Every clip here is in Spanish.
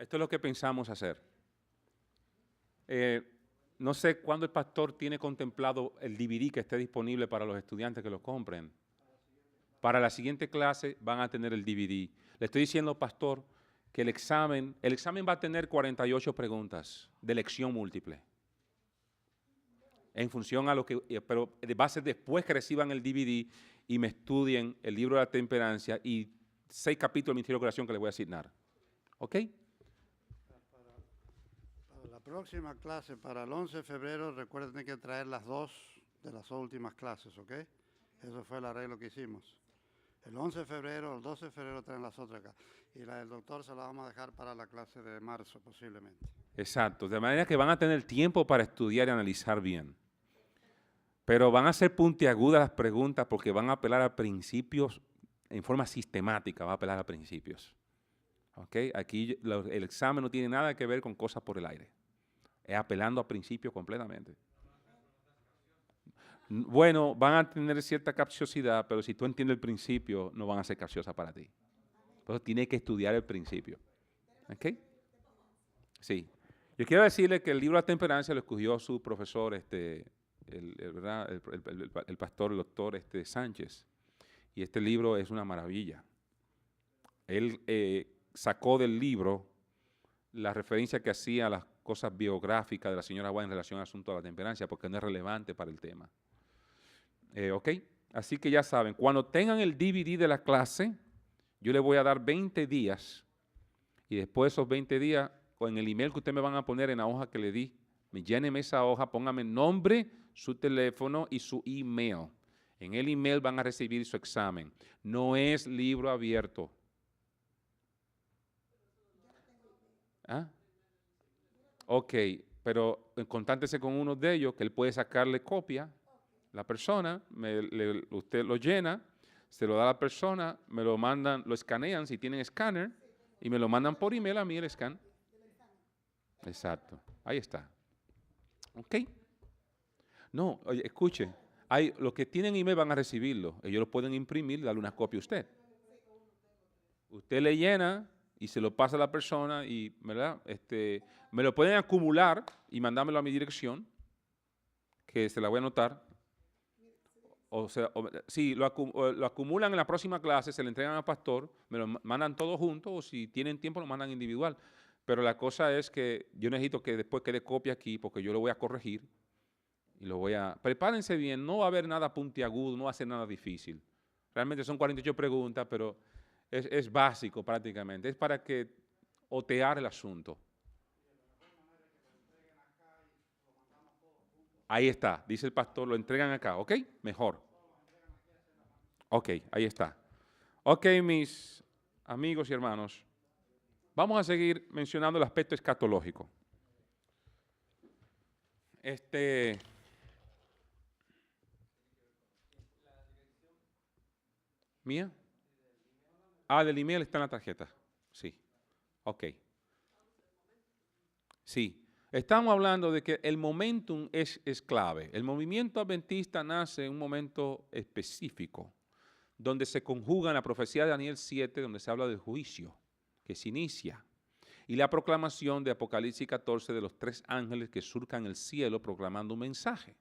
Esto es lo que pensamos hacer. No sé cuándo el pastor tiene contemplado el DVD que esté disponible para los estudiantes que lo compren. Para la siguiente clase van a tener el DVD. Le estoy diciendo, pastor, que el examen va a tener 48 preguntas de elección múltiple. En función a lo que, pero va a ser después que reciban el DVD y me estudien el libro de la temperancia y 6 capítulos del Ministerio de Oración que les voy a asignar. ¿Ok? Para la próxima clase, para el 11 de febrero, recuerden que traer las 2 de las últimas clases, ¿ok? Eso fue el arreglo que hicimos. El 11 de febrero, el 12 de febrero traen las otras acá. Y la del doctor se la vamos a dejar para la clase de marzo, posiblemente. Exacto. De manera que van a tener tiempo para estudiar y analizar bien. Pero van a ser puntiagudas las preguntas porque van a apelar a principios en forma sistemática, va a apelar a principios. ¿Ok? Aquí el examen no tiene nada que ver con cosas por el aire. Es apelando a principios completamente. Bueno, van a tener cierta capciosidad, pero si tú entiendes el principio, no van a ser capciosas para ti. Entonces tienes que estudiar el principio. ¿Ok? Sí. Yo quiero decirle que el libro de la temperancia lo escogió su profesor, el pastor, el doctor Sánchez. Y este libro es una maravilla. Él sacó del libro la referencia que hacía a las cosas biográficas de la señora White en relación al asunto de la temperancia, porque no es relevante para el tema. ¿Ok? Así que ya saben, cuando tengan el DVD de la clase, yo les voy a dar 20 días y después de esos 20 días, o en el email que ustedes me van a poner en la hoja que le di, me llénenme esa hoja, pónganme nombre, su teléfono y su email. En el email van a recibir su examen. No es libro abierto. ¿Ah? Ok, pero contáctese con uno de ellos que él puede sacarle copia. La persona, usted lo llena, se lo da a la persona, me lo mandan, lo escanean si tienen escáner y me lo mandan por email a mí el scan. Exacto, ahí está. ¿Ok? No, oye, escuche, los que tienen email van a recibirlo, ellos lo pueden imprimir y darle una copia a usted. Usted le llena y se lo pasa a la persona y, ¿verdad? Me lo pueden acumular y mandármelo a mi dirección, que se la voy a anotar. O sea, si lo acumulan en la próxima clase, se le entregan al pastor, me lo mandan todos juntos o si tienen tiempo lo mandan individual. Pero la cosa es que yo necesito que después quede copia aquí porque yo lo voy a corregir y lo voy a... Prepárense bien, no va a haber nada puntiagudo, no va a ser nada difícil. Realmente son 48 preguntas, pero es básico prácticamente. Es para que otear el asunto. Ahí está, dice el pastor, lo entregan acá, ¿ok? Mejor. Ok, ahí está. Ok, mis amigos y hermanos, vamos a seguir mencionando el aspecto escatológico. ¿Mía? Ah, del email está en la tarjeta. Sí. Ok. Sí. Estamos hablando de que el momentum es clave. El movimiento adventista nace en un momento específico, donde se conjuga la profecía de Daniel 7, donde se habla del juicio, que se inicia, y la proclamación de Apocalipsis 14 de los 3 ángeles que surcan el cielo proclamando un mensaje.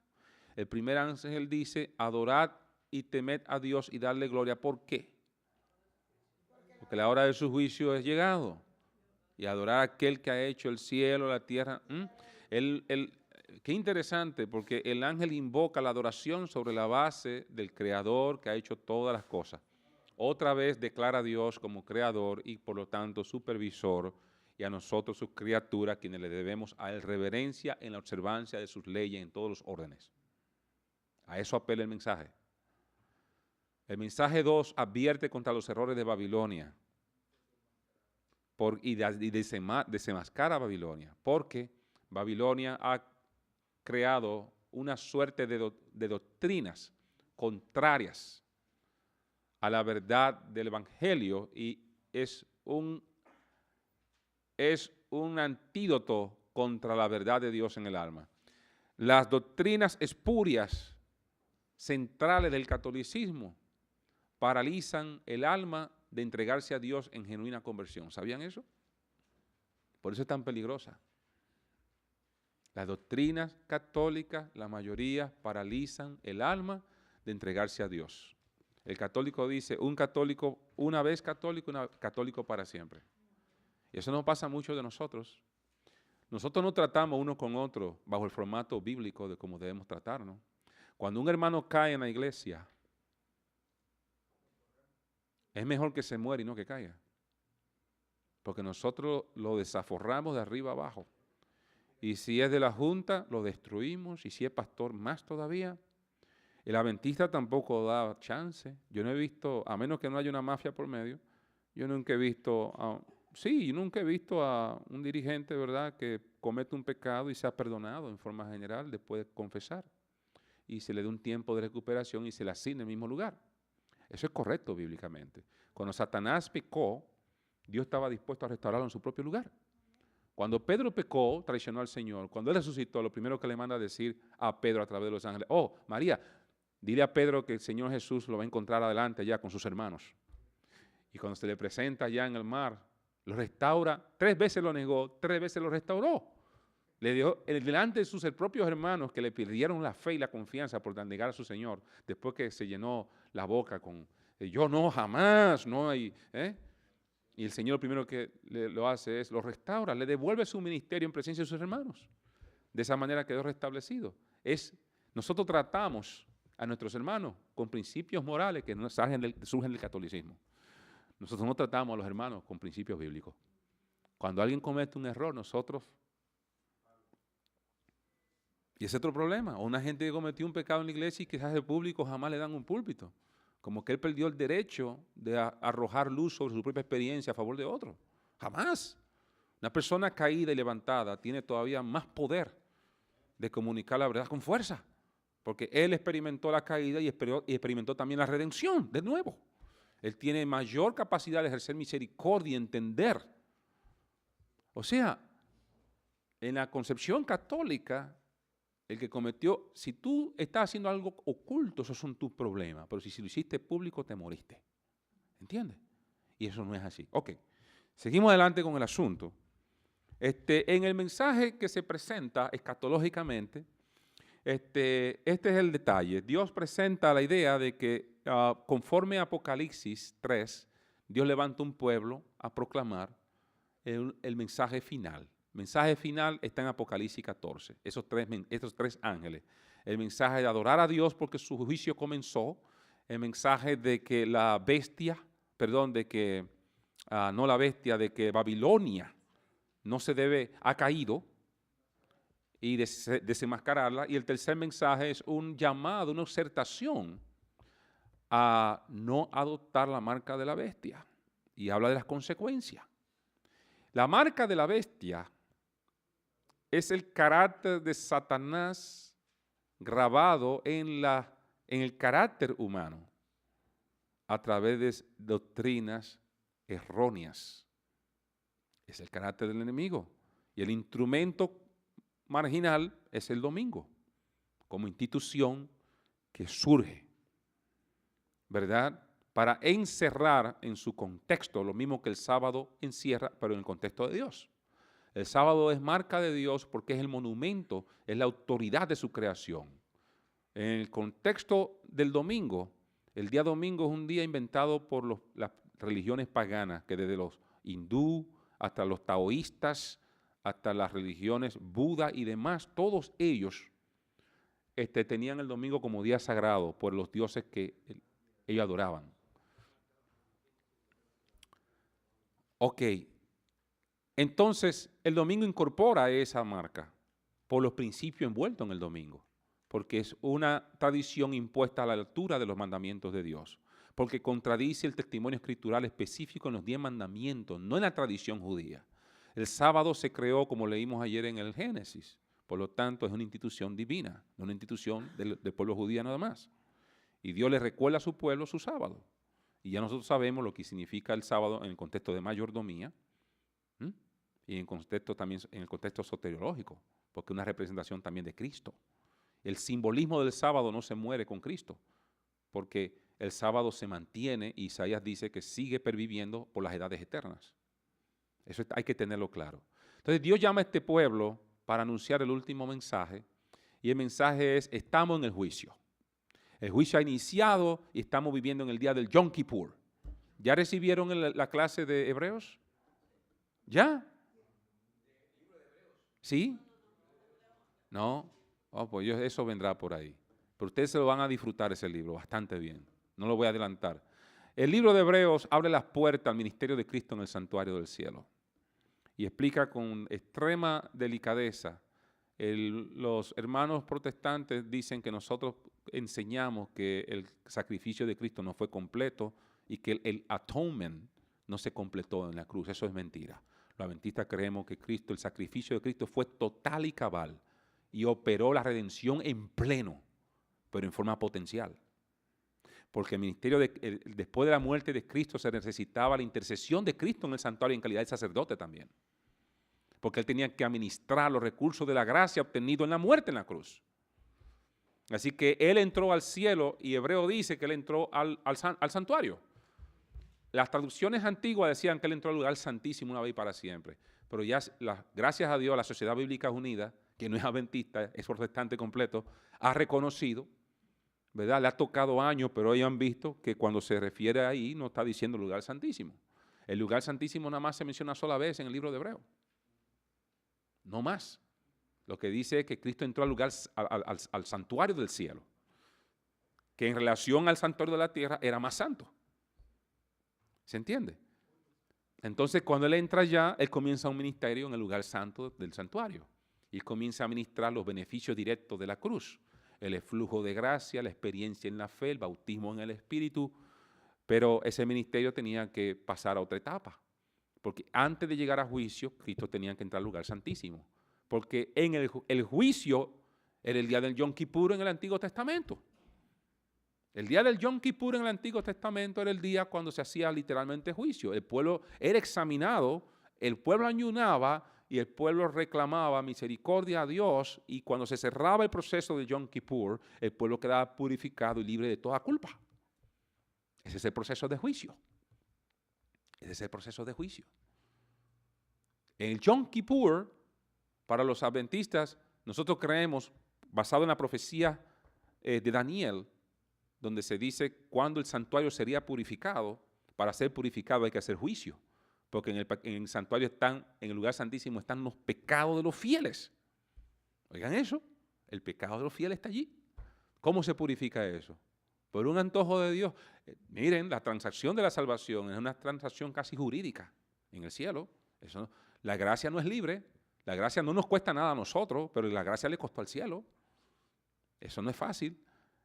El primer ángel dice, adorad y temed a Dios y darle gloria. ¿Por qué? Porque la hora de su juicio es llegado. Y adorar a aquel que ha hecho el cielo, la tierra. Qué interesante, porque el ángel invoca la adoración sobre la base del Creador que ha hecho todas las cosas. Otra vez declara a Dios como Creador y por lo tanto supervisor, y a nosotros sus criaturas, quienes le debemos a él reverencia en la observancia de sus leyes en todos los órdenes. A eso apela el mensaje. El mensaje 2 advierte contra los errores de Babilonia y desenmascara a Babilonia, porque Babilonia ha creado una suerte de doctrinas contrarias a la verdad del Evangelio y es un antídoto contra la verdad de Dios en el alma. Las doctrinas espurias centrales del catolicismo paralizan el alma de entregarse a Dios en genuina conversión. ¿Sabían eso? Por eso es tan peligrosa. Las doctrinas católicas, la mayoría, paralizan el alma de entregarse a Dios. El católico dice, un católico, una vez católico, un católico para siempre. Y eso no pasa mucho de nosotros. Nosotros no tratamos uno con otro bajo el formato bíblico de cómo debemos tratarnos. Cuando un hermano cae en la iglesia, es mejor que se muera y no que caiga. Porque nosotros lo desaforramos de arriba abajo. Y si es de la junta, lo destruimos. Y si es pastor, más todavía. El adventista tampoco da chance. Yo no he visto, a menos que no haya una mafia por medio, yo nunca he visto, nunca he visto a un dirigente, ¿verdad?, que comete un pecado y sea perdonado en forma general después de confesar. Y se le dé un tiempo de recuperación y se le asigne el mismo lugar. Eso es correcto bíblicamente. Cuando Satanás pecó, Dios estaba dispuesto a restaurarlo en su propio lugar. Cuando Pedro pecó, traicionó al Señor. Cuando Él resucitó, lo primero que le manda a decir a Pedro a través de los ángeles, oh, María, dile a Pedro que el Señor Jesús lo va a encontrar adelante allá con sus hermanos. Y cuando se le presenta allá en el mar, lo restaura, 3 veces lo negó, 3 veces lo restauró. Le dio delante de sus propios hermanos que le perdieron la fe y la confianza por negar a su Señor, después que se llenó la boca con, yo no, jamás, no hay, Y el Señor lo primero que lo hace es, lo restaura, le devuelve su ministerio en presencia de sus hermanos. De esa manera quedó restablecido. Nosotros tratamos a nuestros hermanos con principios morales que surgen del catolicismo. Nosotros no tratamos a los hermanos con principios bíblicos. Cuando alguien comete un error, nosotros... Y ese es otro problema. O una gente que cometió un pecado en la iglesia y quizás el público jamás le dan un púlpito. Como que él perdió el derecho de arrojar luz sobre su propia experiencia a favor de otro. Jamás. Una persona caída y levantada tiene todavía más poder de comunicar la verdad con fuerza. Porque él experimentó la caída y experimentó también la redención de nuevo. Él tiene mayor capacidad de ejercer misericordia y entender. O sea, en la concepción católica, el que cometió, si tú estás haciendo algo oculto, esos son tus problemas. Pero si lo hiciste público, te moriste. ¿Entiendes? Y eso no es así. Ok, seguimos adelante con el asunto. En el mensaje que se presenta escatológicamente, este es el detalle. Dios presenta la idea de que conforme a Apocalipsis 3, Dios levanta un pueblo a proclamar el mensaje final. El mensaje final está en Apocalipsis 14, estos 3 ángeles. El mensaje de adorar a Dios porque su juicio comenzó. El mensaje de que la bestia, de que Babilonia ha caído y desenmascararla. Y el tercer mensaje es un llamado, una exhortación a no adoptar la marca de la bestia. Y habla de las consecuencias. La marca de la bestia es el carácter de Satanás grabado en el carácter humano a través de doctrinas erróneas. Es el carácter del enemigo. Y el instrumento marginal es el domingo, como institución que surge, ¿verdad?, para encerrar en su contexto lo mismo que el sábado encierra, pero en el contexto de Dios. El sábado es marca de Dios porque es el monumento, es la autoridad de su creación. En el contexto del domingo, el día domingo es un día inventado por las religiones paganas, que desde los hindú hasta los taoístas, hasta las religiones Buda y demás, todos ellos tenían el domingo como día sagrado por los dioses que ellos adoraban. Ok, entonces el domingo incorpora esa marca por los principios envueltos en el domingo, porque es una tradición impuesta a la altura de los mandamientos de Dios, porque contradice el testimonio escritural específico en los 10 mandamientos, no en la tradición judía. El sábado se creó, como leímos ayer en el Génesis, por lo tanto es una institución divina, no una institución del pueblo judío nada más. Y Dios le recuerda a su pueblo su sábado. Y ya nosotros sabemos lo que significa el sábado en el contexto de mayordomía y en el contexto soteriológico, porque es una representación también de Cristo. El simbolismo del sábado no se muere con Cristo, porque el sábado se mantiene y Isaías dice que sigue perviviendo por las edades eternas. Eso hay que tenerlo claro. Entonces Dios llama a este pueblo para anunciar el último mensaje, y el mensaje es: estamos en el juicio. El juicio ha iniciado y estamos viviendo en el día del Yom Kippur. ¿Ya recibieron la clase de Hebreos? ¿Ya? ¿Sí? No. Oh, pues eso vendrá por ahí. Pero ustedes se lo van a disfrutar ese libro bastante bien. No lo voy a adelantar. El libro de Hebreos abre las puertas al ministerio de Cristo en el santuario del cielo y explica con extrema delicadeza. Los hermanos protestantes dicen que nosotros enseñamos que el sacrificio de Cristo no fue completo y que el atonement no se completó en la cruz. Eso es mentira. Los adventistas creemos que Cristo, el sacrificio de Cristo fue total y cabal y operó la redención en pleno, pero en forma potencial. Porque el ministerio después de la muerte de Cristo se necesitaba la intercesión de Cristo en el santuario en calidad de sacerdote también. Porque él tenía que administrar los recursos de la gracia obtenidos en la muerte en la cruz. Así que él entró al cielo y Hebreo dice que él entró al santuario. Las traducciones antiguas decían que él entró al lugar santísimo una vez y para siempre. Pero ya, gracias a Dios, la Sociedad Bíblica Unida, que no es adventista, es protestante completo, ha reconocido, ¿verdad? Le ha tocado años, pero ellos han visto que cuando se refiere ahí no está diciendo lugar santísimo. El lugar santísimo nada más se menciona sola vez en el libro de Hebreo. No más. Lo que dice es que Cristo entró al lugar, al santuario del cielo, que en relación al santuario de la tierra era más santo. ¿Se entiende? Entonces, cuando él entra allá, él comienza un ministerio en el lugar santo del santuario. Y comienza a ministrar los beneficios directos de la cruz. El eflujo de gracia, la experiencia en la fe, el bautismo en el Espíritu. Pero ese ministerio tenía que pasar a otra etapa. Porque antes de llegar a juicio, Cristo tenía que entrar al lugar santísimo. Porque en el juicio era el día del Yom Kippur en el Antiguo Testamento. El día del Yom Kippur en el Antiguo Testamento era el día cuando se hacía literalmente juicio. El pueblo era examinado, el pueblo ayunaba y el pueblo reclamaba misericordia a Dios, y cuando se cerraba el proceso de Yom Kippur, el pueblo quedaba purificado y libre de toda culpa. Ese es el proceso de juicio. Ese es el proceso de juicio. En el Yom Kippur, para los adventistas, nosotros creemos, basado en la profecía de Daniel, donde se dice cuando el santuario sería purificado. Para ser purificado hay que hacer juicio, porque en el santuario están, en el lugar santísimo están los pecados de los fieles. Oigan eso, el pecado de los fieles está allí. ¿Cómo se purifica eso? Por un antojo de Dios. Miren, la transacción de la salvación es una transacción casi jurídica en el cielo. La gracia no es libre, la gracia no nos cuesta nada a nosotros, pero la gracia le costó al cielo. Eso no es fácil.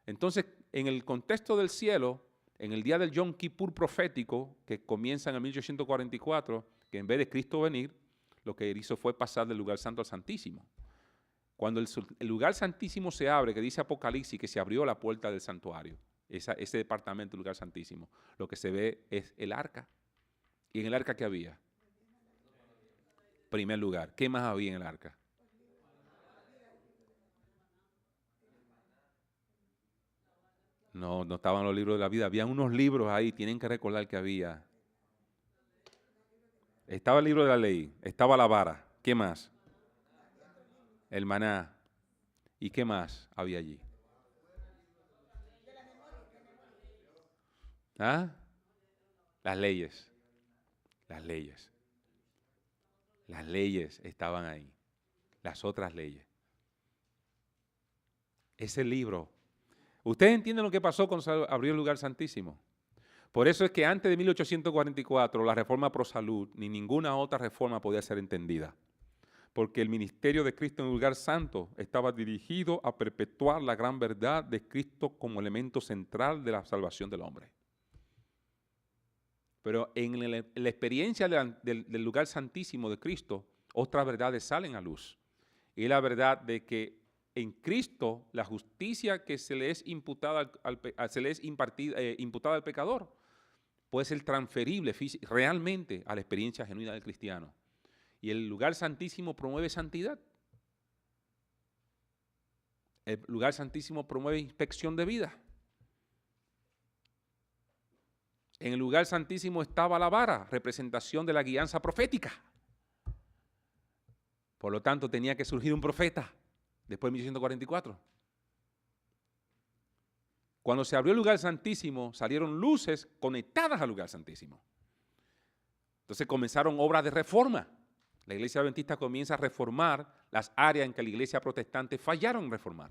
Entonces, en el contexto del cielo, en el día del Yom Kippur profético, que comienza en el 1844, que en vez de Cristo venir, lo que hizo fue pasar del lugar santo al santísimo. Cuando el lugar santísimo se abre, que dice Apocalipsis, que se abrió la puerta del santuario, ese departamento del lugar santísimo, lo que se ve es el arca. ¿Y en el arca qué había? Primer lugar. ¿Qué más había en el arca? No estaban los libros de la vida. Habían unos libros ahí, tienen que recordar que había. Estaba el libro de la ley, estaba la vara. ¿Qué más? El maná. ¿Y qué más había allí? ¿Ah? Las leyes. Las leyes. Las leyes estaban ahí. Las otras leyes. Ese libro. ¿Ustedes entienden lo que pasó cuando se abrió el lugar santísimo? Por eso es que antes de 1844 la reforma pro salud ni ninguna otra reforma podía ser entendida. Porque el ministerio de Cristo en el lugar santo estaba dirigido a perpetuar la gran verdad de Cristo como elemento central de la salvación del hombre. Pero en la experiencia del lugar santísimo de Cristo, otras verdades salen a luz. Y la verdad de que en Cristo la justicia que se le es imputada imputada al pecador puede ser transferible realmente a la experiencia genuina del cristiano. Y el lugar santísimo promueve santidad. El lugar santísimo promueve inspección de vida. En el lugar santísimo estaba la vara, representación de la guianza profética. Por lo tanto, tenía que surgir un profeta después de 1844. Cuando se abrió el lugar santísimo, salieron luces conectadas al lugar santísimo. Entonces comenzaron obras de reforma. La iglesia adventista comienza a reformar las áreas en que la iglesia protestante fallaron en reformar.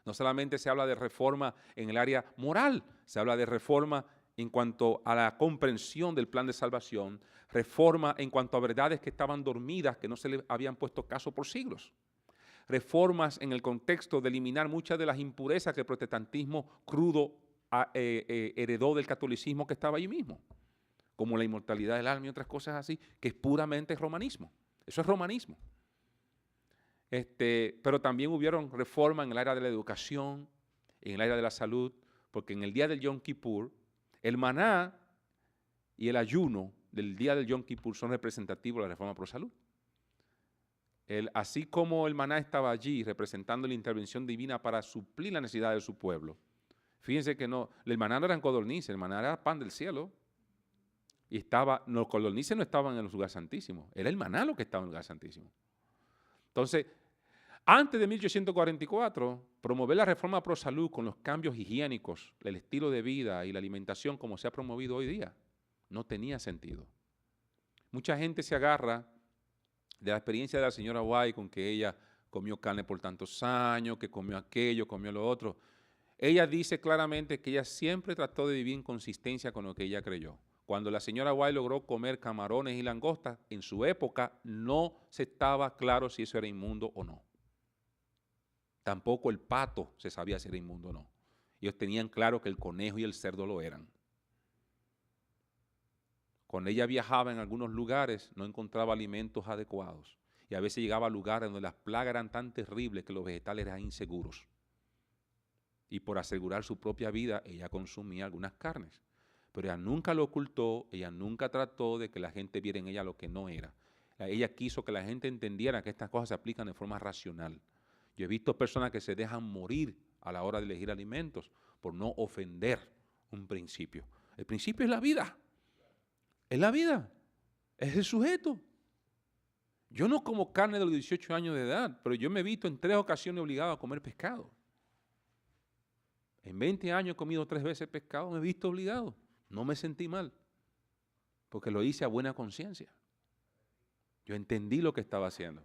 No solamente se habla de reforma en el área moral, se habla de reforma en cuanto a la comprensión del plan de salvación, reforma en cuanto a verdades que estaban dormidas, que no se le habían puesto caso por siglos. Reformas en el contexto de eliminar muchas de las impurezas que el protestantismo crudo heredó del catolicismo que estaba allí mismo, como la inmortalidad del alma y otras cosas así, que es puramente romanismo. Eso es romanismo. Pero también hubieron reformas en el área de la educación, en el área de la salud, porque en el día del Yom Kippur, el maná y el ayuno del día del Yom Kippur son representativos de la reforma pro salud. Así como el maná estaba allí representando la intervención divina para suplir la necesidad de su pueblo. Fíjense que no, el maná no eran codornices, el maná era pan del cielo. Y los codornices no estaban en el lugar santísimo, era el maná lo que estaba en el lugar santísimo. Entonces, antes de 1844, promover la reforma pro salud con los cambios higiénicos, el estilo de vida y la alimentación como se ha promovido hoy día, no tenía sentido. Mucha gente se agarra de la experiencia de la señora White con que ella comió carne por tantos años, que comió aquello, comió lo otro. Ella dice claramente que ella siempre trató de vivir en consistencia con lo que ella creyó. Cuando la señora White logró comer camarones y langostas, en su época no se estaba claro si eso era inmundo o no. Tampoco el pato se sabía si era inmundo o no. Ellos tenían claro que el conejo y el cerdo lo eran. Cuando ella viajaba en algunos lugares, no encontraba alimentos adecuados. Y a veces llegaba a lugares donde las plagas eran tan terribles que los vegetales eran inseguros. Y por asegurar su propia vida, ella consumía algunas carnes. Pero ella nunca lo ocultó, ella nunca trató de que la gente viera en ella lo que no era. Ella quiso que la gente entendiera que estas cosas se aplican de forma racional. Yo he visto personas que se dejan morir a la hora de elegir alimentos por no ofender un principio. El principio es la vida. Es la vida. Es el sujeto. Yo no como carne de los 18 años de edad, pero yo me he visto en 3 ocasiones obligado a comer pescado. En 20 años he comido 3 veces pescado, me he visto obligado. No me sentí mal, porque lo hice a buena conciencia. Yo entendí lo que estaba haciendo.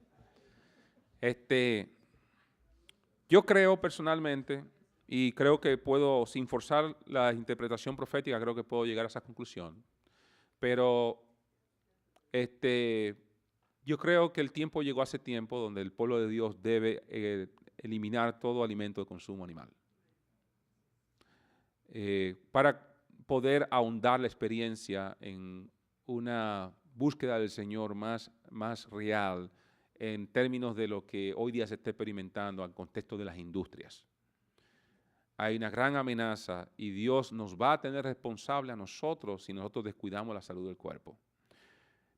Yo creo personalmente, y creo que puedo, sin forzar la interpretación profética, creo que puedo llegar a esa conclusión. Pero yo creo que el tiempo llegó hace tiempo donde el pueblo de Dios debe eliminar todo alimento de consumo animal. Para poder ahondar la experiencia en una búsqueda del Señor más real en términos de lo que hoy día se está experimentando al contexto de las industrias. Hay una gran amenaza y Dios nos va a tener responsable a nosotros si nosotros descuidamos la salud del cuerpo.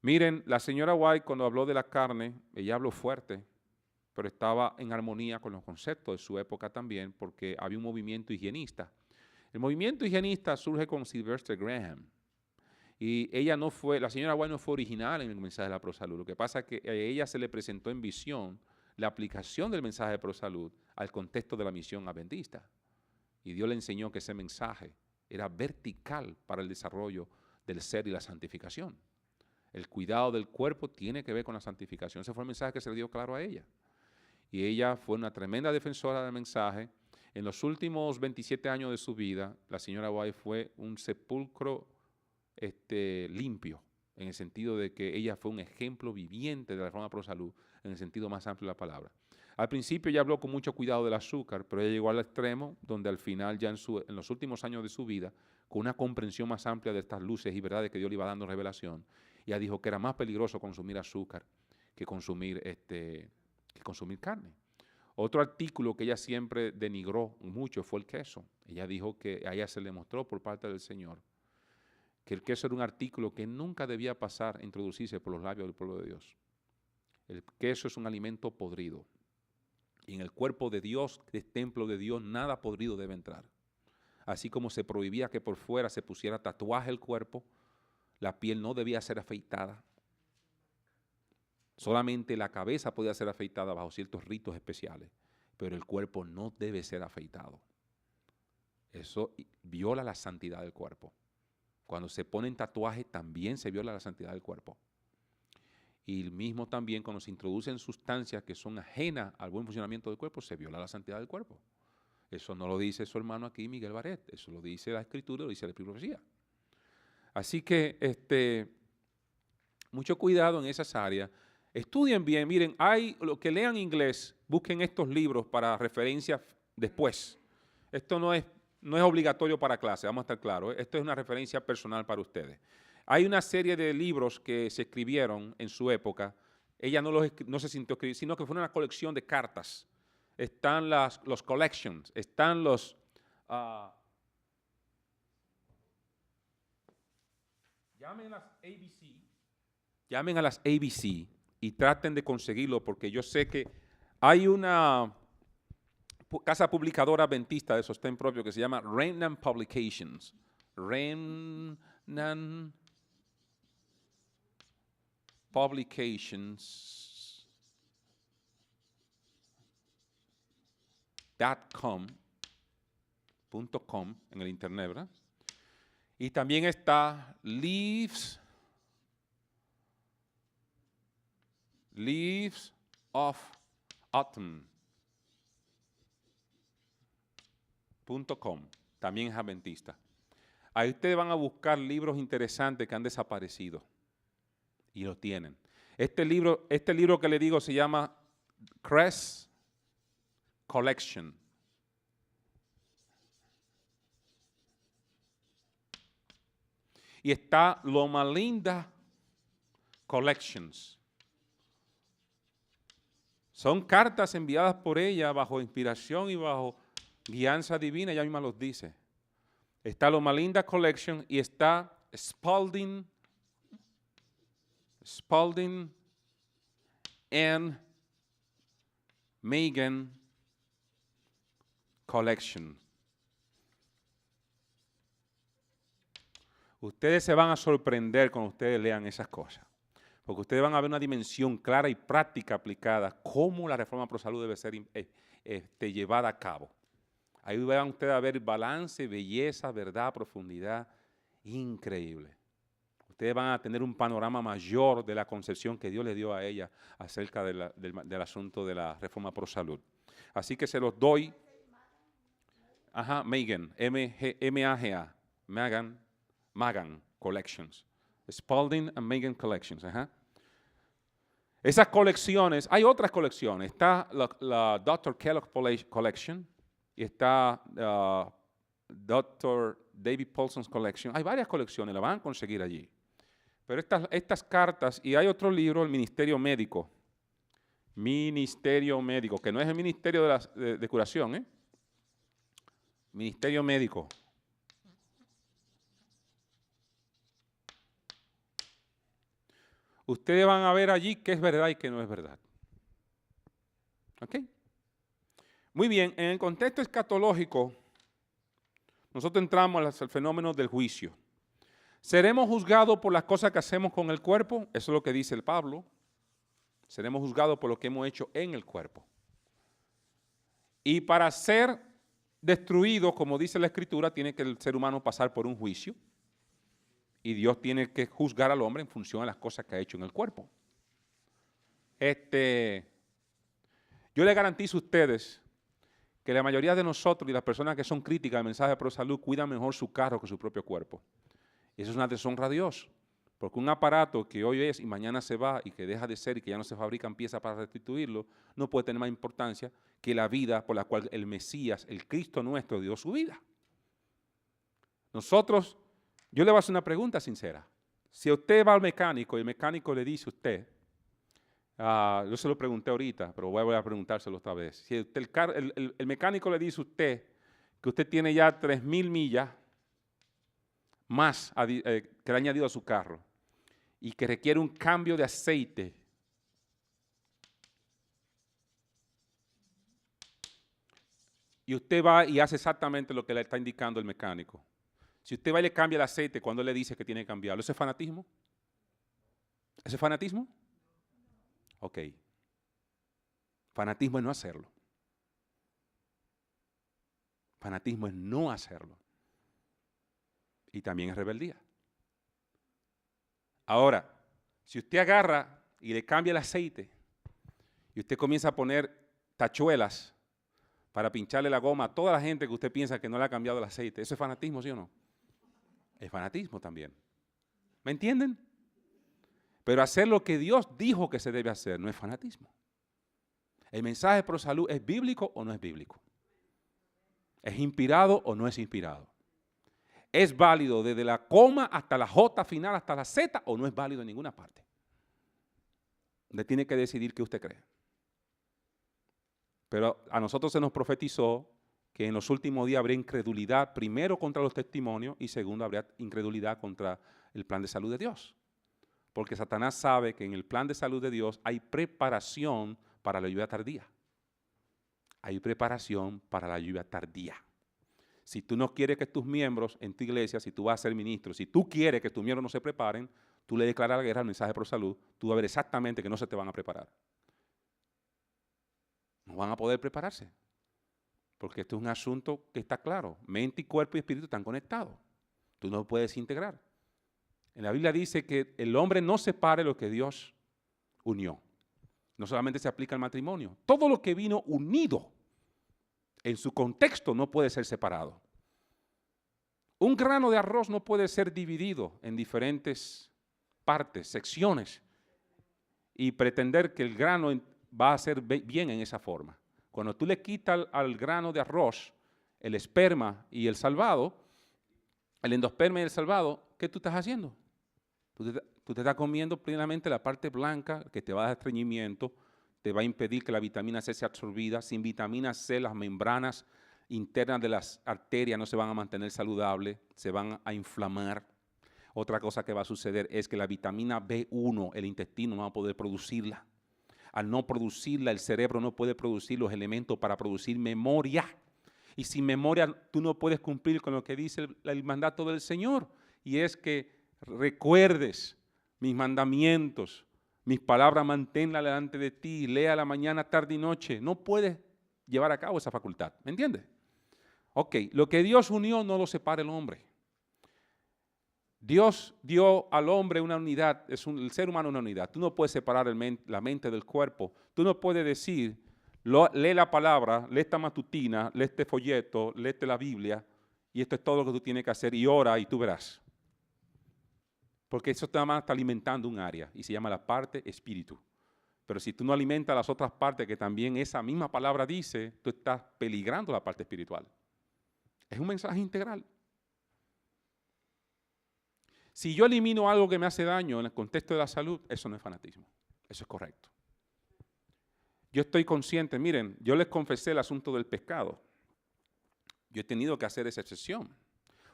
Miren, la señora White cuando habló de la carne, ella habló fuerte, pero estaba en armonía con los conceptos de su época también porque había un movimiento higienista. El movimiento higienista surge con Sylvester Graham. Y la señora White no fue original en el mensaje de la ProSalud. Lo que pasa es que a ella se le presentó en visión la aplicación del mensaje de ProSalud al contexto de la misión adventista. Y Dios le enseñó que ese mensaje era vertical para el desarrollo del ser y la santificación. El cuidado del cuerpo tiene que ver con la santificación. Ese fue el mensaje que se le dio claro a ella. Y ella fue una tremenda defensora del mensaje. En los últimos 27 años de su vida, la señora White fue un sepulcro limpio, en el sentido de que ella fue un ejemplo viviente de la reforma pro salud, en el sentido más amplio de la palabra. Al principio ella habló con mucho cuidado del azúcar, pero ella llegó al extremo donde al final, ya en los últimos años de su vida, con una comprensión más amplia de estas luces y verdades que Dios le iba dando revelación, ella dijo que era más peligroso consumir azúcar que consumir carne. Otro artículo que ella siempre denigró mucho fue el queso. Ella dijo que a ella se le mostró por parte del Señor que el queso era un artículo que nunca debía pasar a introducirse por los labios del pueblo de Dios. El queso es un alimento podrido. Y en el cuerpo de Dios, que es templo de Dios, nada podrido debe entrar. Así como se prohibía que por fuera se pusiera tatuaje el cuerpo, la piel no debía ser afeitada. Solamente la cabeza podía ser afeitada bajo ciertos ritos especiales, pero el cuerpo no debe ser afeitado. Eso viola la santidad del cuerpo. Cuando se ponen tatuajes también se viola la santidad del cuerpo. Y el mismo también cuando se introducen sustancias que son ajenas al buen funcionamiento del cuerpo, se viola la santidad del cuerpo. Eso no lo dice su hermano aquí, Miguel Barret. Eso lo dice la Escritura, lo dice la Profecía. Así que mucho cuidado en esas áreas. Estudien bien, miren, lo que lean inglés, busquen estos libros para referencia después. Esto no es obligatorio para clase, vamos a estar claros. Esto es una referencia personal para ustedes. Hay una serie de libros que se escribieron en su época. Ella no se sintió escribir, sino que fue una colección de cartas. Están los collections, están los... Llamen a las ABC y traten de conseguirlo, porque yo sé que hay una casa publicadora adventista de sostén propio que se llama Remnant Publications. Remnant Publications.com en el internet, ¿verdad? Y también está Leaves of Autumn.com, también es adventista. Ahí ustedes van a buscar libros interesantes que han desaparecido y lo tienen. Este libro que le digo se llama Crest Collection. Y está Loma Linda Collections. Son cartas enviadas por ella bajo inspiración y bajo guianza divina, ella misma los dice. Está Loma Linda Collection y está Spalding and Megan Collection. Ustedes se van a sorprender cuando ustedes lean esas cosas, porque ustedes van a ver una dimensión clara y práctica aplicada, cómo la reforma pro salud debe ser llevada a cabo. Ahí van ustedes a ver balance, belleza, verdad, profundidad, increíble. Ustedes van a tener un panorama mayor de la concepción que Dios le dio a ella acerca del asunto de la reforma pro salud. Así que se los doy. Ajá, Megan, M-A-G-A, Magan Collections. Spalding and Megan Collections. Ajá. Esas colecciones, hay otras colecciones. Está la Dr. Kellogg Collection y está Dr. David Paulson's Collection. Hay varias colecciones, las van a conseguir allí. Pero estas cartas, y hay otro libro, el Ministerio Médico. Ministerio Médico, que no es el Ministerio de Curación, ¿eh? Ministerio Médico. Ustedes van a ver allí qué es verdad y qué no es verdad. ¿Ok? Muy bien, en el contexto escatológico, nosotros entramos al fenómeno del juicio. ¿Seremos juzgados por las cosas que hacemos con el cuerpo? Eso es lo que dice el Pablo. Seremos juzgados por lo que hemos hecho en el cuerpo. Y para ser destruido, como dice la Escritura, tiene que el ser humano pasar por un juicio. Y Dios tiene que juzgar al hombre en función de las cosas que ha hecho en el cuerpo. Yo les garantizo a ustedes que la mayoría de nosotros y las personas que son críticas del mensaje de pro salud cuidan mejor su carro que su propio cuerpo. Y eso es una deshonra a Dios. Porque un aparato que hoy es y mañana se va y que deja de ser y que ya no se fabrican piezas para restituirlo, no puede tener más importancia que la vida por la cual el Mesías, el Cristo nuestro, dio su vida. Nosotros, yo le voy a hacer una pregunta sincera. Si usted va al mecánico y el mecánico le dice a usted, yo se lo pregunté ahorita, pero voy a preguntárselo otra vez. Si el mecánico le dice a usted que usted tiene ya 3,000 millas más que le ha añadido a su carro y que requiere un cambio de aceite, y usted va y hace exactamente lo que le está indicando el mecánico. Si usted va y le cambia el aceite cuando él le dice que tiene que cambiarlo, ¿eso es fanatismo? ¿Eso es fanatismo? Ok. Fanatismo es no hacerlo. Fanatismo es no hacerlo. Y también es rebeldía. Ahora, si usted agarra y le cambia el aceite y usted comienza a poner tachuelas para pincharle la goma a toda la gente que usted piensa que no le ha cambiado el aceite, ¿eso es fanatismo, sí o no? Es fanatismo también. ¿Me entienden? Pero hacer lo que Dios dijo que se debe hacer no es fanatismo. ¿El mensaje pro salud es bíblico o no es bíblico? ¿Es inspirado o no es inspirado? ¿Es válido desde la coma hasta la J final, hasta la Z, o no es válido en ninguna parte? Usted tiene que decidir qué usted cree. Pero a nosotros se nos profetizó que en los últimos días habría incredulidad, primero contra los testimonios y segundo habría incredulidad contra el plan de salud de Dios. Porque Satanás sabe que en el plan de salud de Dios hay preparación para la lluvia tardía. Hay preparación para la lluvia tardía. Si tú no quieres que tus miembros en tu iglesia, si tú vas a ser ministro, si tú quieres que tus miembros no se preparen, tú le declaras la guerra al mensaje pro salud, tú vas a ver exactamente que no se te van a preparar. No van a poder prepararse. Porque esto es un asunto que está claro. Mente y cuerpo y espíritu están conectados. Tú no puedes integrar. En la Biblia dice que el hombre no separe lo que Dios unió. No solamente se aplica al matrimonio. Todo lo que vino unido en su contexto no puede ser separado. Un grano de arroz no puede ser dividido en diferentes partes, secciones, y pretender que el grano va a ser bien en esa forma. Cuando tú le quitas al grano de arroz el esperma y el salvado, el endosperma y el salvado, ¿qué tú estás haciendo? Tú te estás comiendo plenamente la parte blanca que te va a dar estreñimiento, te va a impedir que la vitamina C sea absorbida. Sin vitamina C, las membranas internas de las arterias no se van a mantener saludables, se van a inflamar. Otra cosa que va a suceder es que la vitamina B1, el intestino no va a poder producirla. Al no producirla, el cerebro no puede producir los elementos para producir memoria. Y sin memoria, tú no puedes cumplir con lo que dice el mandato del Señor. Y es que recuerdes mis mandamientos, mis palabras, manténlas delante de ti, lea la mañana, tarde y noche. No puedes llevar a cabo esa facultad, ¿me entiendes? Ok, lo que Dios unió no lo separa el hombre. Dios dio al hombre una unidad, el ser humano una unidad. Tú no puedes separar la mente del cuerpo. Tú no puedes decir, lee la palabra, lee esta matutina, lee este folleto, lee la Biblia, y esto es todo lo que tú tienes que hacer, y ora y tú verás. Porque eso nada más está alimentando un área y se llama la parte espíritu. Pero si tú no alimentas las otras partes que también esa misma palabra dice, tú estás peligrando la parte espiritual. Es un mensaje integral. Si yo elimino algo que me hace daño en el contexto de la salud, eso no es fanatismo. Eso es correcto. Yo estoy consciente, miren, yo les confesé el asunto del pescado. Yo he tenido que hacer esa excepción.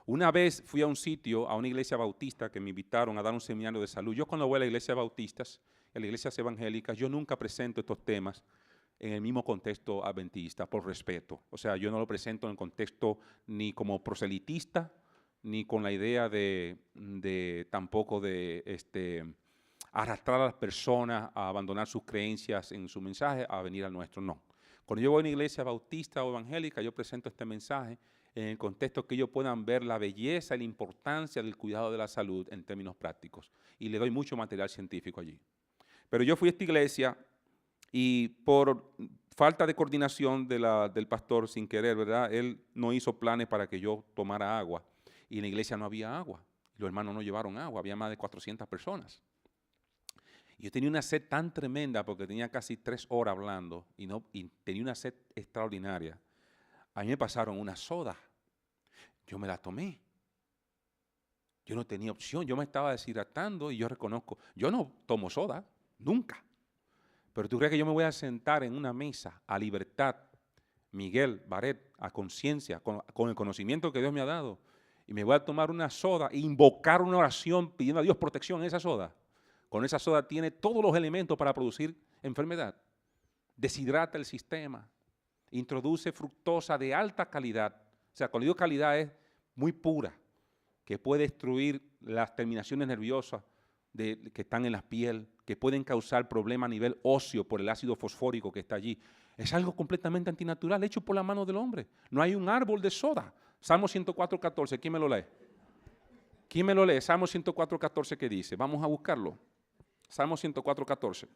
Una vez fui a un sitio, a una iglesia bautista que me invitaron a dar un seminario de salud. Yo cuando voy a la iglesia bautistas, a las iglesias evangélicas, yo nunca presento estos temas en el mismo contexto adventista, por respeto. O sea, yo no lo presento en el contexto ni como proselitista, ni con la idea tampoco de arrastrar a las personas a abandonar sus creencias en su mensaje, a venir al nuestro. No. Cuando yo voy a una iglesia bautista o evangélica, yo presento este mensaje en el contexto que ellos puedan ver la belleza y la importancia del cuidado de la salud en términos prácticos. Y le doy mucho material científico allí. Pero yo fui a esta iglesia y por falta de coordinación del pastor, sin querer, ¿verdad? Él no hizo planes para que yo tomara agua. Y en la iglesia no había agua. Los hermanos no llevaron agua, había más de 400 personas. Y yo tenía una sed tan tremenda porque tenía casi 3 horas hablando y tenía una sed extraordinaria. A mí me pasaron una soda. Yo me la tomé. Yo no tenía opción. Yo me estaba deshidratando y yo reconozco, yo no tomo soda, nunca. Pero tú crees que yo me voy a sentar en una mesa a libertad, Miguel, Baret, a conciencia, con el conocimiento que Dios me ha dado, y me voy a tomar una soda e invocar una oración pidiendo a Dios protección en esa soda. Con esa soda tiene todos los elementos para producir enfermedad. Deshidrata el sistema. Introduce fructosa de alta calidad. O sea, cuando digo calidad es muy pura, que puede destruir las terminaciones nerviosas que están en la piel, que pueden causar problemas a nivel óseo por el ácido fosfórico que está allí. Es algo completamente antinatural, hecho por la mano del hombre. No hay un árbol de soda. Salmo 104:14, ¿quién me lo lee? ¿Quién me lo lee? Salmo 104:14, ¿qué dice? Vamos a buscarlo. Salmo 104:14.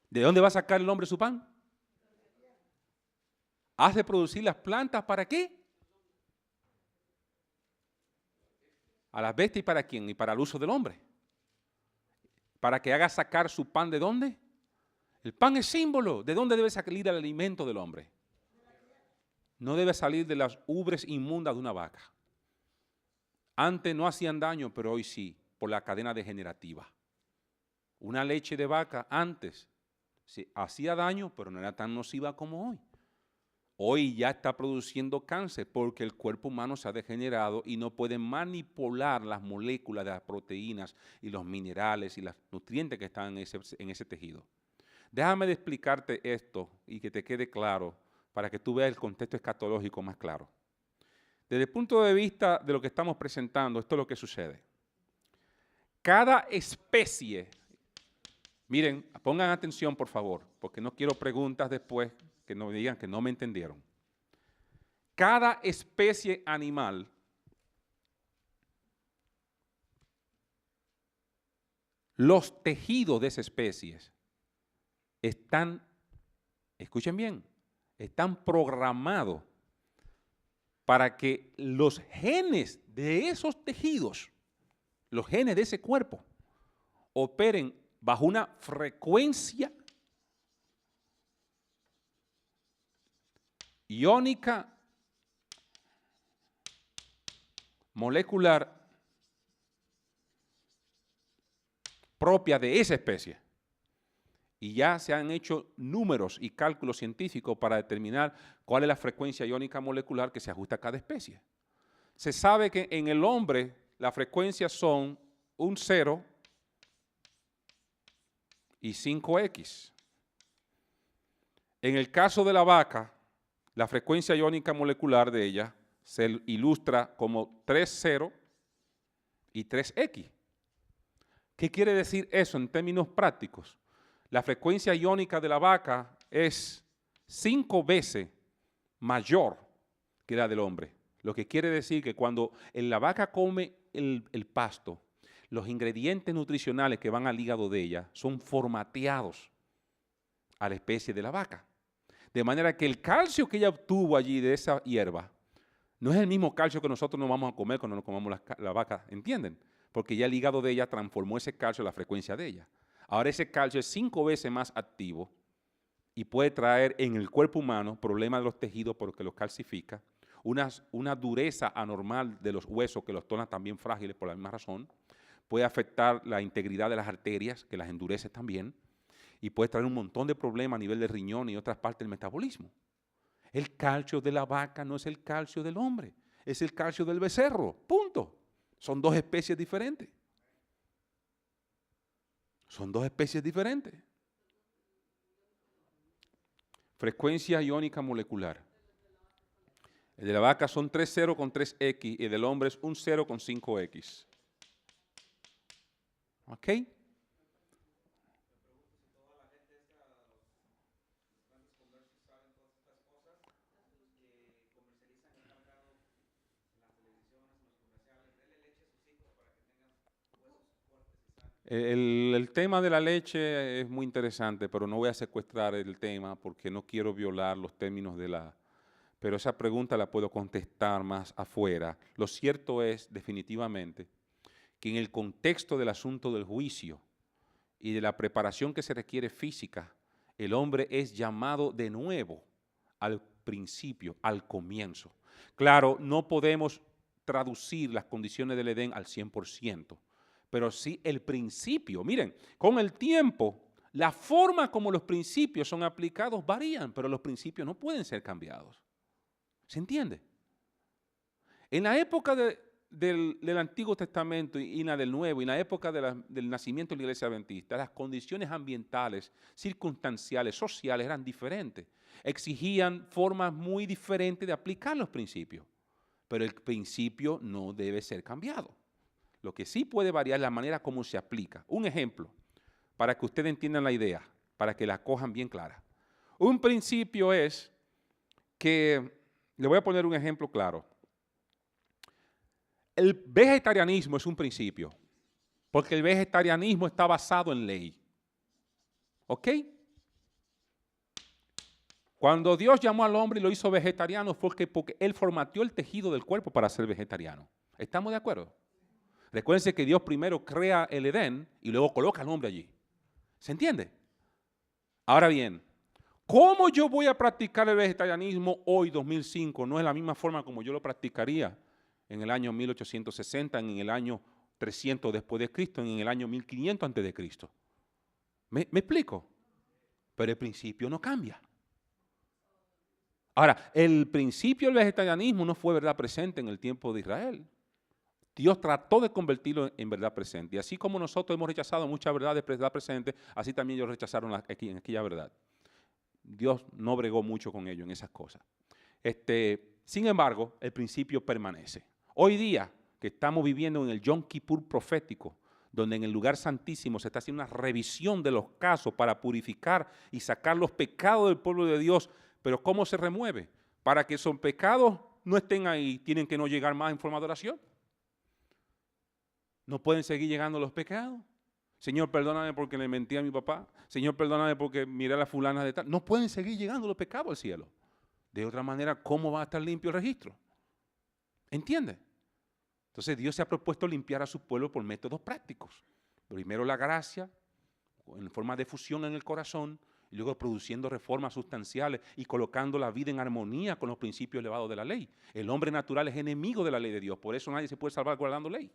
¿De dónde va a sacar el hombre su pan? ¿Hace producir las plantas para qué? A las bestias, ¿y para quién? Y para el uso del hombre. Para que haga sacar su pan, ¿de dónde? El pan es símbolo. ¿De dónde debe salir el alimento del hombre? No debe salir de las ubres inmundas de una vaca. Antes no hacían daño, pero hoy sí, por la cadena degenerativa. Una leche de vaca antes sí, hacía daño, pero no era tan nociva como hoy. Hoy ya está produciendo cáncer porque el cuerpo humano se ha degenerado y no puede manipular las moléculas de las proteínas y los minerales y los nutrientes que están en ese tejido. Déjame de explicarte esto y que te quede claro para que tú veas el contexto escatológico más claro. Desde el punto de vista de lo que estamos presentando, esto es lo que sucede. Cada especie, miren, pongan atención por favor, porque no quiero preguntas después que no digan que no me entendieron. Cada especie animal los tejidos de esa especie están, escuchen bien, están programados para que los genes de esos tejidos, los genes de ese cuerpo, operen bajo una frecuencia iónica molecular propia de esa especie. Y ya se han hecho números y cálculos científicos para determinar cuál es la frecuencia iónica molecular que se ajusta a cada especie. Se sabe que en el hombre las frecuencias son un 0 y 5X. En el caso de la vaca, la frecuencia iónica molecular de ella se ilustra como 3,0 y 3X. ¿Qué quiere decir eso en términos prácticos? La frecuencia iónica de la vaca es 5 veces mayor que la del hombre. Lo que quiere decir que cuando la vaca come el pasto, los ingredientes nutricionales que van al hígado de ella son formateados a la especie de la vaca. De manera que el calcio que ella obtuvo allí de esa hierba no es el mismo calcio que nosotros nos vamos a comer cuando nos comamos la vaca, ¿entienden? Porque ya el hígado de ella transformó ese calcio a la frecuencia de ella. Ahora ese calcio es 5 veces más activo y puede traer en el cuerpo humano problemas de los tejidos porque los calcifica, una dureza anormal de los huesos que los torna también frágiles por la misma razón, puede afectar la integridad de las arterias, que las endurece también, y puede traer un montón de problemas a nivel de riñón y otras partes del metabolismo. El calcio de la vaca no es el calcio del hombre, es el calcio del becerro, punto. Son dos especies diferentes. Son dos especies diferentes. Frecuencia iónica molecular. El de la vaca son 3,0 con 3X y el del hombre es un 0 con 5X. ¿Ok? El tema de la leche es muy interesante, pero no voy a secuestrar el tema porque no quiero violar los términos de la... Pero esa pregunta la puedo contestar más afuera. Lo cierto es, definitivamente, que en el contexto del asunto del juicio y de la preparación que se requiere física, el hombre es llamado de nuevo al principio, al comienzo. Claro, no podemos traducir las condiciones del Edén al 100%, pero sí el principio. Miren, con el tiempo, la forma como los principios son aplicados varían, pero los principios no pueden ser cambiados. ¿Se entiende? En la época del Antiguo Testamento y la del Nuevo, y en la época del nacimiento de la Iglesia Adventista, las condiciones ambientales, circunstanciales, sociales eran diferentes. Exigían formas muy diferentes de aplicar los principios, pero el principio no debe ser cambiado. Lo que sí puede variar es la manera como se aplica. Un ejemplo, para que ustedes entiendan la idea, para que la cojan bien clara. Un principio es que, le voy a poner un ejemplo claro. El vegetarianismo es un principio, porque el vegetarianismo está basado en ley. ¿Ok? Cuando Dios llamó al hombre y lo hizo vegetariano fue porque Él formateó el tejido del cuerpo para ser vegetariano. ¿Estamos de acuerdo? Recuérdense que Dios primero crea el Edén y luego coloca al hombre allí. ¿Se entiende? Ahora bien, ¿cómo yo voy a practicar el vegetarianismo hoy, 2005? No es la misma forma como yo lo practicaría en el año 1860, en el año 300 después de Cristo, en el año 1500 antes de Cristo. ¿Me explico? Pero el principio no cambia. Ahora, el principio del vegetarianismo no fue verdad presente en el tiempo de Israel. Dios trató de convertirlo en verdad presente. Y así como nosotros hemos rechazado muchas verdades de verdad presente, así también ellos rechazaron en aquella verdad. Dios no bregó mucho con ellos en esas cosas. Sin embargo, el principio permanece. Hoy día, que estamos viviendo en el Yom Kippur profético, donde en el lugar santísimo se está haciendo una revisión de los casos para purificar y sacar los pecados del pueblo de Dios. Pero ¿cómo se remueve? Para que esos pecados no estén ahí, tienen que no llegar más en forma de oración. No pueden seguir llegando los pecados. Señor, perdóname porque le mentí a mi papá. Señor, perdóname porque miré a la fulana de tal. No pueden seguir llegando los pecados al cielo. De otra manera, ¿cómo va a estar limpio el registro? ¿Entiende? Entonces Dios se ha propuesto limpiar a su pueblo por métodos prácticos. Primero la gracia, en forma de fusión en el corazón, y luego produciendo reformas sustanciales y colocando la vida en armonía con los principios elevados de la ley. El hombre natural es enemigo de la ley de Dios, por eso nadie se puede salvar guardando ley.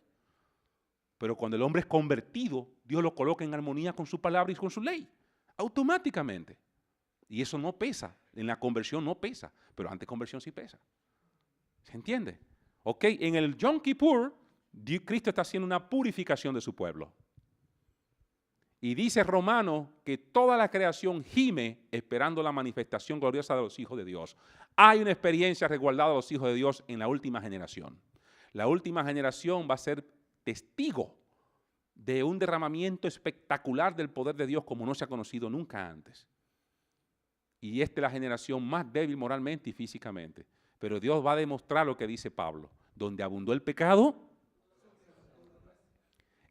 Pero cuando el hombre es convertido, Dios lo coloca en armonía con su palabra y con su ley, automáticamente. Y eso no pesa, en la conversión no pesa, pero antes de conversión sí pesa. ¿Se entiende? Ok, en el Yom Kippur, Cristo está haciendo una purificación de su pueblo. Y dice Romanos que toda la creación gime esperando la manifestación gloriosa de los hijos de Dios. Hay una experiencia resguardada de los hijos de Dios en la última generación. La última generación va a ser testigo de un derramamiento espectacular del poder de Dios como no se ha conocido nunca antes. Y esta es la generación más débil moralmente y físicamente. Pero Dios va a demostrar lo que dice Pablo. Donde abundó el pecado,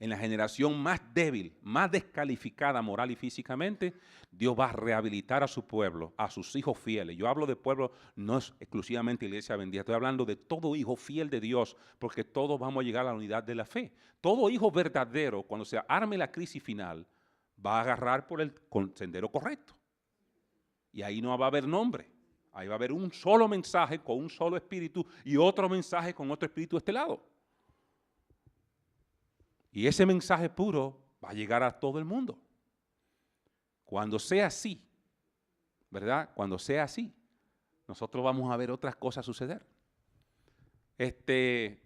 en la generación más débil, más descalificada moral y físicamente, Dios va a rehabilitar a su pueblo, a sus hijos fieles. Yo hablo de pueblo, no es exclusivamente Iglesia Bendita, estoy hablando de todo hijo fiel de Dios, porque todos vamos a llegar a la unidad de la fe. Todo hijo verdadero, cuando se arme la crisis final, va a agarrar por el sendero correcto. Y ahí no va a haber nombre. Ahí va a haber un solo mensaje con un solo espíritu y otro mensaje con otro espíritu de este lado. Y ese mensaje puro va a llegar a todo el mundo. Cuando sea así, ¿verdad? Cuando sea así, nosotros vamos a ver otras cosas suceder.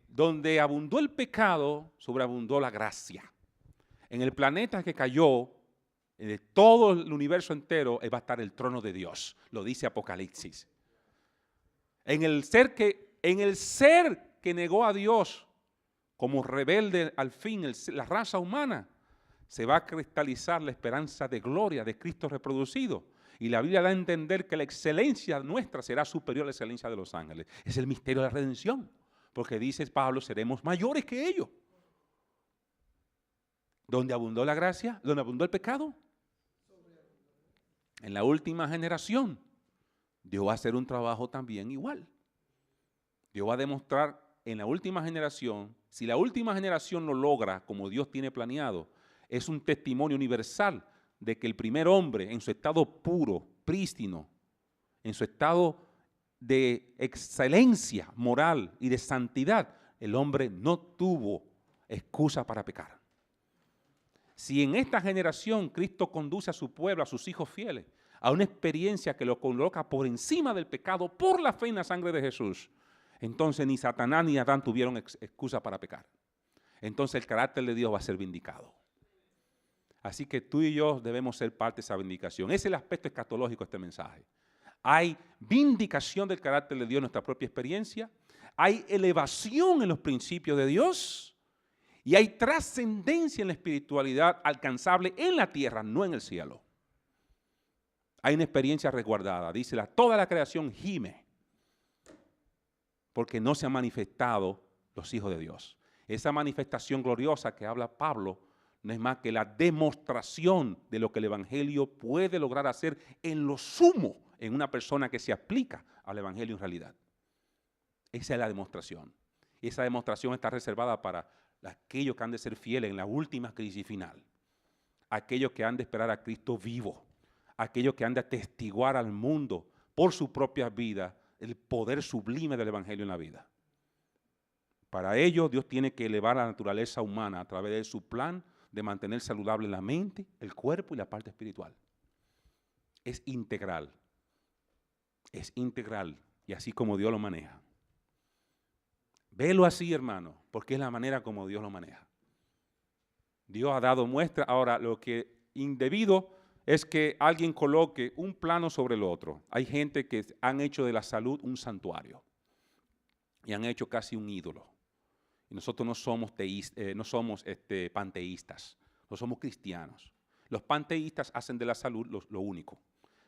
Donde abundó el pecado, sobreabundó la gracia. En el planeta que cayó, de todo el universo entero, va a estar el trono de Dios. Lo dice Apocalipsis. En el ser que negó a Dios, como rebelde al fin, la raza humana, se va a cristalizar la esperanza de gloria de Cristo reproducido. Y la Biblia da a entender que la excelencia nuestra será superior a la excelencia de los ángeles. Es el misterio de la redención. Porque dice Pablo, seremos mayores que ellos. ¿Dónde abundó la gracia? ¿Dónde abundó el pecado? En la última generación, Dios va a hacer un trabajo también igual. Dios va a demostrar en la última generación, si la última generación lo logra como Dios tiene planeado, es un testimonio universal de que el primer hombre en su estado puro, prístino, en su estado de excelencia moral y de santidad, el hombre no tuvo excusa para pecar. Si en esta generación Cristo conduce a su pueblo, a sus hijos fieles, a una experiencia que lo coloca por encima del pecado por la fe en la sangre de Jesús, Entonces ni Satanás ni Adán tuvieron excusa para pecar. Entonces el carácter de Dios va a ser vindicado. Así que tú y yo debemos ser parte de esa vindicación. Ese es el aspecto escatológico de este mensaje. Hay vindicación del carácter de Dios en nuestra propia experiencia. Hay elevación en los principios de Dios. Y hay trascendencia en la espiritualidad alcanzable en la tierra, no en el cielo. Hay una experiencia resguardada. Dice, toda la creación gime porque no se han manifestado los hijos de Dios. Esa manifestación gloriosa que habla Pablo no es más que la demostración de lo que el Evangelio puede lograr hacer en lo sumo en una persona que se aplica al Evangelio en realidad. Esa es la demostración. Esa demostración está reservada para aquellos que han de ser fieles en la última crisis final. Aquellos que han de esperar a Cristo vivo. Aquellos que han de atestiguar al mundo por su propia vida el poder sublime del Evangelio en la vida. Para ello, Dios tiene que elevar la naturaleza humana a través de su plan de mantener saludable la mente, el cuerpo y la parte espiritual. Es integral. Es integral. Y así como Dios lo maneja. Velo así, hermano, porque es la manera como Dios lo maneja. Dios ha dado muestra. Ahora, lo que indebido es que alguien coloque un plano sobre el otro. Hay gente que han hecho de la salud un santuario y han hecho casi un ídolo. Y nosotros no somos panteístas, no somos cristianos. Los panteístas hacen de la salud lo único.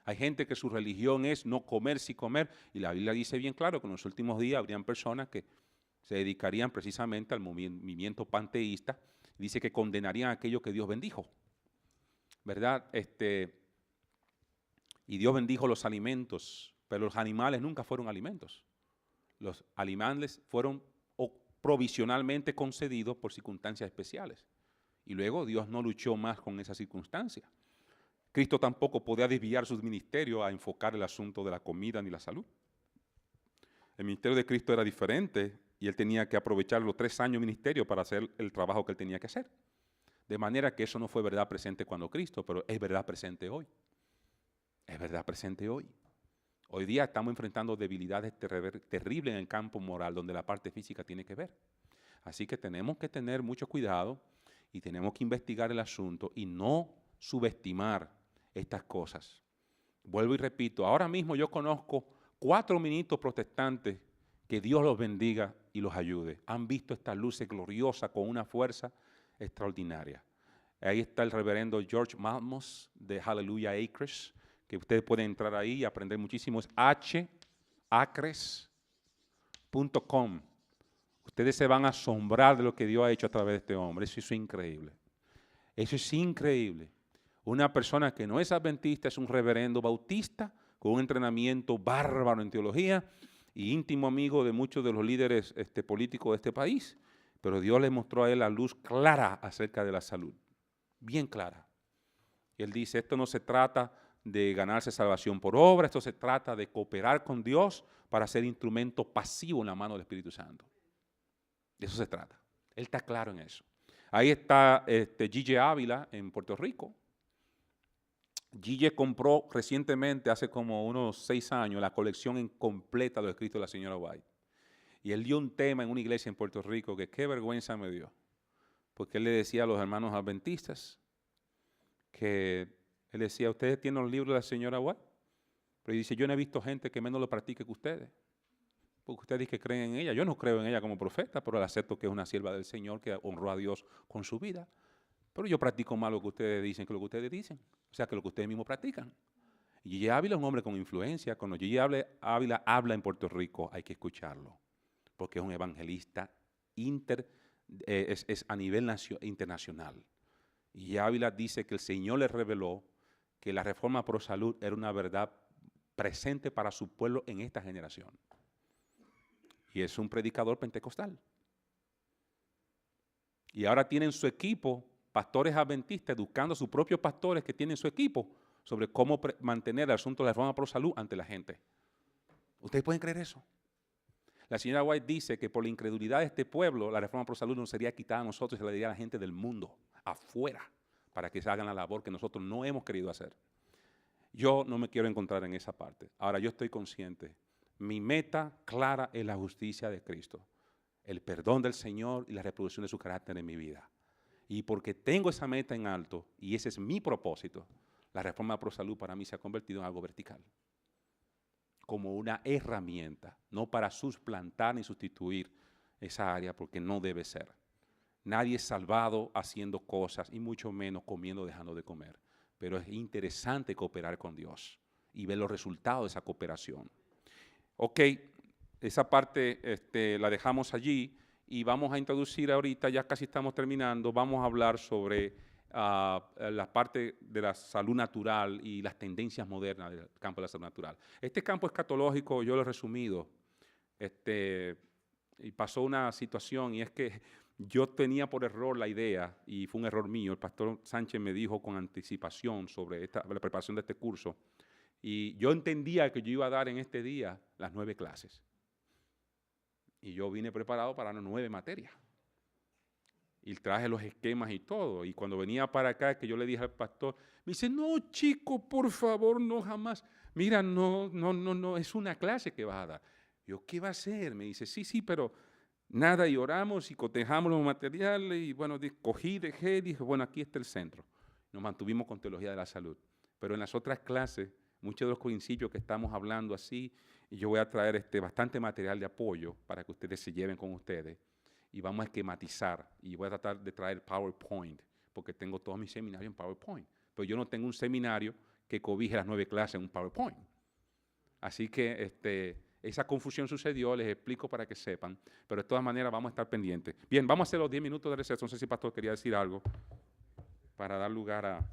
Hay gente que su religión es no comer sin comer, y la Biblia dice bien claro que en los últimos días habrían personas que se dedicarían precisamente al movimiento panteísta. Dice que condenarían a aquello que Dios bendijo, ¿verdad? Y Dios bendijo los alimentos, pero los animales nunca fueron alimentos. Los animales fueron provisionalmente concedidos por circunstancias especiales. Y luego Dios no luchó más con esa circunstancia. Cristo tampoco podía desviar su ministerio a enfocar el asunto de la comida ni la salud. El ministerio de Cristo era diferente y él tenía que aprovechar los 3 años de ministerio para hacer el trabajo que él tenía que hacer. De manera que eso no fue verdad presente cuando Cristo, pero es verdad presente hoy. Es verdad presente hoy. Hoy día estamos enfrentando debilidades terribles en el campo moral, donde la parte física tiene que ver. Así que tenemos que tener mucho cuidado y tenemos que investigar el asunto y no subestimar estas cosas. Vuelvo y repito, ahora mismo yo conozco 4 ministros protestantes, que Dios los bendiga y los ayude. Han visto estas luces gloriosas con una fuerza extraordinaria. Ahí está el reverendo George Malmos de Hallelujah Acres, que ustedes pueden entrar ahí y aprender muchísimo. Es hacres.com. Ustedes se van a asombrar de lo que Dios ha hecho a través de este hombre. Eso es increíble. Eso es increíble. Una persona que no es adventista, es un reverendo bautista con un entrenamiento bárbaro en teología y íntimo amigo de muchos de los líderes políticos de este país. Pero Dios le mostró a él la luz clara acerca de la salud. Bien clara. Él dice, esto no se trata de ganarse salvación por obra, esto se trata de cooperar con Dios para ser instrumento pasivo en la mano del Espíritu Santo. De eso se trata. Él está claro en eso. Ahí está Gigi Ávila en Puerto Rico. Gigi compró recientemente, hace como unos 6 años, la colección completa de los escritos de la señora White. Y él dio un tema en una iglesia en Puerto Rico que qué vergüenza me dio. Porque él le decía a los hermanos adventistas que él decía, ¿ustedes tienen los libros de la señora White? Pero dice, yo no he visto gente que menos lo practique que ustedes. Porque ustedes dicen que creen en ella. Yo no creo en ella como profeta, pero le acepto que es una sierva del Señor que honró a Dios con su vida. Pero yo practico más lo que ustedes dicen que lo que ustedes dicen. O sea, que lo que ustedes mismos practican. Y Gigi Ávila es un hombre con influencia. Cuando Gigi Ávila habla en Puerto Rico, hay que escucharlo. Porque es un evangelista es a nivel internacional. Y Gigi Ávila dice que el Señor le reveló que la reforma pro salud era una verdad presente para su pueblo en esta generación. Y es un predicador pentecostal. Y ahora tienen su equipo, pastores adventistas, educando a sus propios pastores que tienen su equipo sobre cómo mantener el asunto de la reforma pro salud ante la gente. ¿Ustedes pueden creer eso? La señora White dice que por la incredulidad de este pueblo, la reforma pro salud no sería quitada a nosotros, se la daría a la gente del mundo, afuera, para que se hagan la labor que nosotros no hemos querido hacer. Yo no me quiero encontrar en esa parte. Ahora, yo estoy consciente Mi meta clara es la justicia de Cristo, el perdón del Señor y la reproducción de su carácter en mi vida. Y porque tengo esa meta en alto, y ese es mi propósito, la reforma Pro Salud para mí se ha convertido en algo vertical, como una herramienta, no para suplantar ni sustituir esa área, porque no debe ser. Nadie es salvado haciendo cosas, y mucho menos comiendo o dejando de comer. Pero es interesante cooperar con Dios y ver los resultados de esa cooperación. Ok, esa parte la dejamos allí y vamos a introducir ahorita, ya casi estamos terminando, vamos a hablar sobre la parte de la salud natural y las tendencias modernas del campo de la salud natural. Este campo escatológico, yo lo he resumido, y pasó una situación, y es que yo tenía por error la idea, y fue un error mío, el pastor Sánchez me dijo con anticipación sobre la preparación de este curso, y yo entendía que yo iba a dar en este día las 9 clases. Y yo vine preparado para las 9 materias. Y traje los esquemas y todo. Y cuando venía para acá, que yo le dije al pastor, me dice, no, chico, por favor, no jamás. Mira, no, es una clase que vas a dar. Yo, ¿qué va a hacer? Me dice, sí, pero nada, y oramos y cotejamos los materiales. Y bueno, cogí, dejé, dije, bueno, aquí está el centro. Nos mantuvimos con teología de la salud. Pero en las otras clases, muchos de los principios que estamos hablando así, y yo voy a traer bastante material de apoyo para que ustedes se lleven con ustedes. Y vamos a esquematizar, y voy a tratar de traer PowerPoint, porque tengo todos mis seminarios en PowerPoint. Pero yo no tengo un seminario que cobije las 9 clases en un PowerPoint. Así que esa confusión sucedió, les explico para que sepan, pero de todas maneras vamos a estar pendientes. Bien, vamos a hacer los 10 minutos de receso. No sé si el pastor quería decir algo para dar lugar a